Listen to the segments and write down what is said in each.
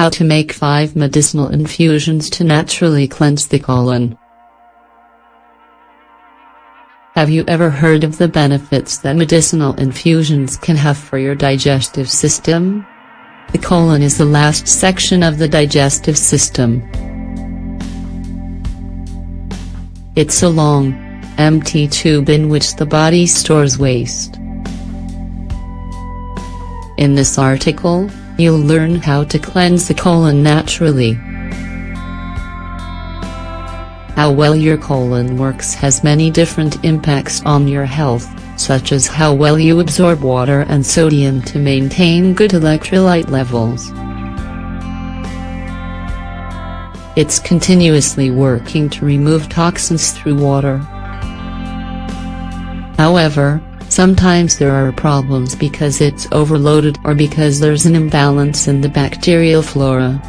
how to make 5 medicinal infusions to naturally cleanse the colon. Have you ever heard of the benefits that medicinal infusions can have for your digestive system? The colon is the last section of the digestive system. It's a long, empty tube in which the body stores waste. In this article, you'll learn how to cleanse the colon naturally. How well your colon works has many different impacts on your health, such as how well you absorb water and sodium to maintain good electrolyte levels. It's continuously working to remove toxins through water. However, sometimes there are problems because it's overloaded or because there's an imbalance in the bacterial flora.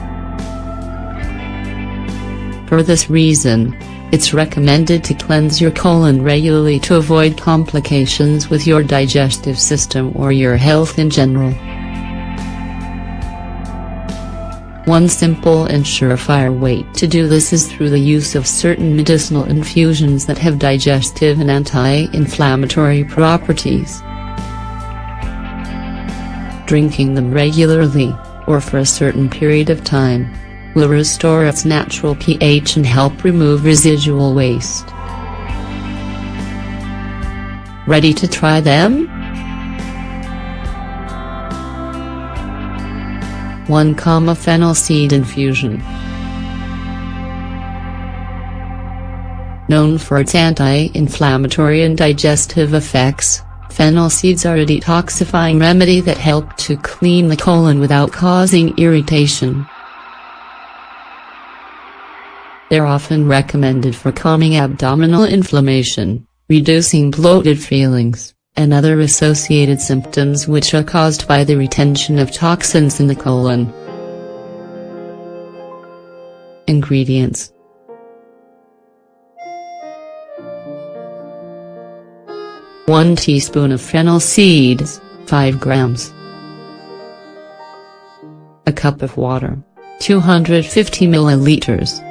For this reason, it's recommended to cleanse your colon regularly to avoid complications with your digestive system or your health in general. One simple and surefire way to do this is through the use of certain medicinal infusions that have digestive and anti-inflammatory properties. Drinking them regularly, or for a certain period of time, will restore its natural pH and help remove residual waste. Ready to try them? 1. Fennel seed infusion. Known for its anti-inflammatory and digestive effects, fennel seeds are a detoxifying remedy that help to clean the colon without causing irritation. They're often recommended for calming abdominal inflammation, reducing bloated feelings, and other associated symptoms which are caused by the retention of toxins in the colon. Ingredients: 1 teaspoon of fennel seeds, 5 grams. A cup of water, 250 milliliters.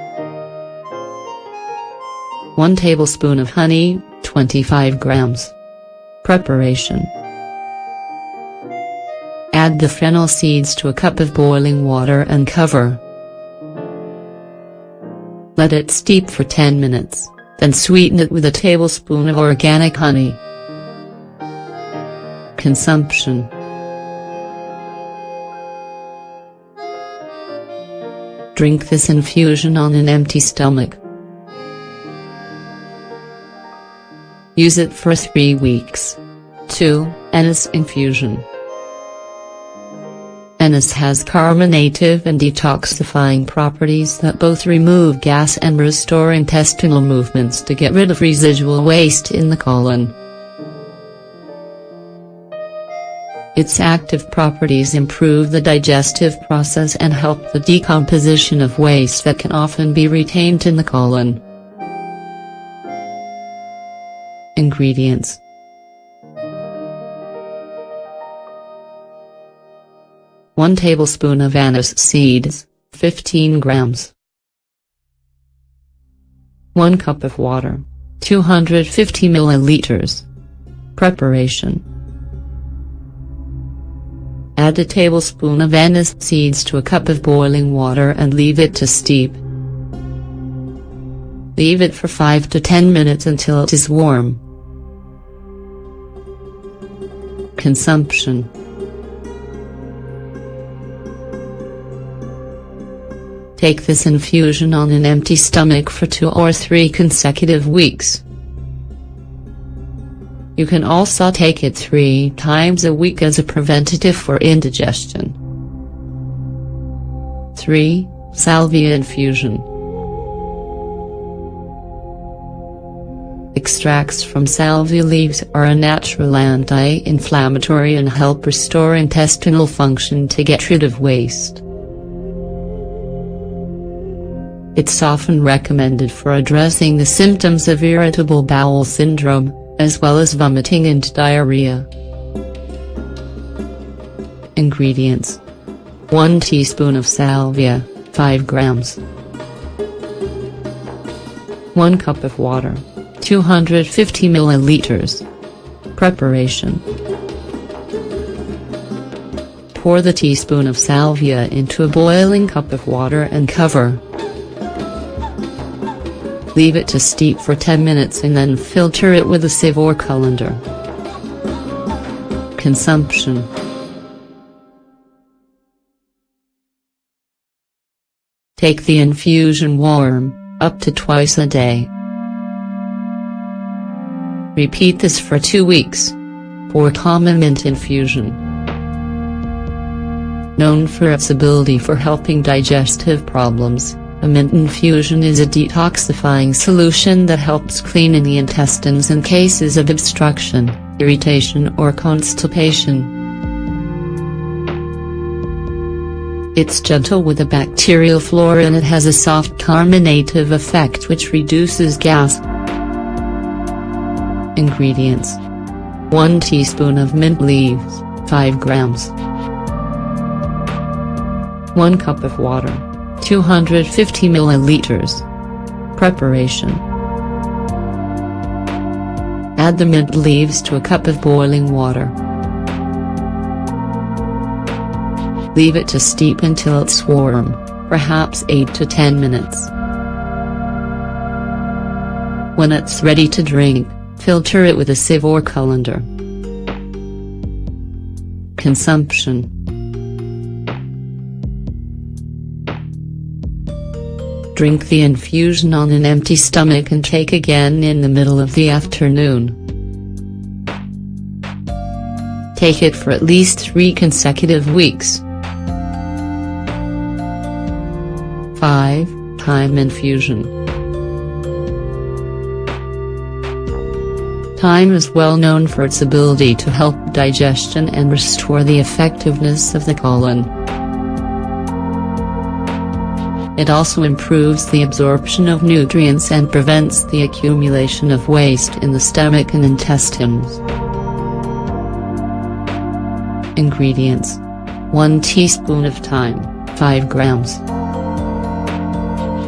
1 tablespoon of honey, 25 grams. Preparation: add the fennel seeds to a cup of boiling water and cover. Let it steep for 10 minutes, then sweeten it with a tablespoon of organic honey. Consumption: drink this infusion on an empty stomach. Use it for 3 weeks. 2. Anise infusion. Anise has carminative and detoxifying properties that both remove gas and restore intestinal movements to get rid of residual waste in the colon. Its active properties improve the digestive process and help the decomposition of waste that can often be retained in the colon. Ingredients: 1 tablespoon of anise seeds, 15 grams. 1 cup of water, 250 milliliters. Preparation: add a tablespoon of anise seeds to a cup of boiling water and leave it to steep. Leave it for 5 to 10 minutes until it is warm. Consumption: take this infusion on an empty stomach for 2 or 3 consecutive weeks. You can also take it 3 times a week as a preventative for indigestion. 3. Salvia infusion. Extracts from salvia leaves are a natural anti-inflammatory and help restore intestinal function to get rid of waste. It's often recommended for addressing the symptoms of irritable bowel syndrome, as well as vomiting and diarrhea. Ingredients: 1 teaspoon of salvia, 5 grams. 1 cup of water, 250 milliliters. Preparation: pour the teaspoon of salvia into a boiling cup of water and cover. Leave it to steep for 10 minutes and then filter it with a sieve or colander. Consumption: take the infusion warm, up to twice a day. Repeat this for 2 weeks. For common mint infusion. Known for its ability for helping digestive problems, a mint infusion is a detoxifying solution that helps clean the intestines in cases of obstruction, irritation or constipation. It's gentle with a bacterial flora and it has a soft carminative effect which reduces gas. Ingredients: 1 teaspoon of mint leaves, 5 grams. 1 cup of water, 250 milliliters. Preparation: add the mint leaves to a cup of boiling water. Leave it to steep until it's warm, perhaps 8 to 10 minutes. When it's ready to drink, filter it with a sieve or colander. Consumption: drink the infusion on an empty stomach and take again in the middle of the afternoon. Take it for at least 3 consecutive weeks. 5. Thyme infusion. Thyme is well known for its ability to help digestion and restore the effectiveness of the colon. It also improves the absorption of nutrients and prevents the accumulation of waste in the stomach and intestines. Ingredients: 1 teaspoon of thyme, 5 grams.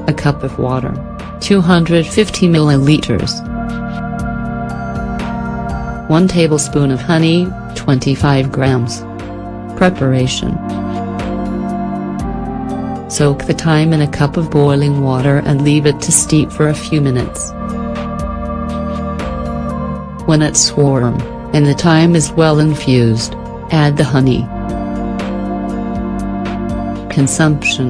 A cup of water, 250 milliliters. 1 tablespoon of honey, 25 grams. Preparation: soak the thyme in a cup of boiling water and leave it to steep for a few minutes. When it's warm, and the thyme is well infused, add the honey. Consumption: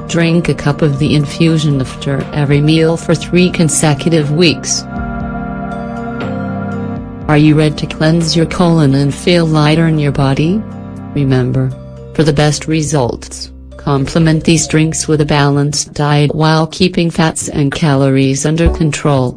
drink a cup of the infusion after every meal for 3 consecutive weeks. Are you ready to cleanse your colon and feel lighter in your body? Remember, for the best results, complement these drinks with a balanced diet while keeping fats and calories under control.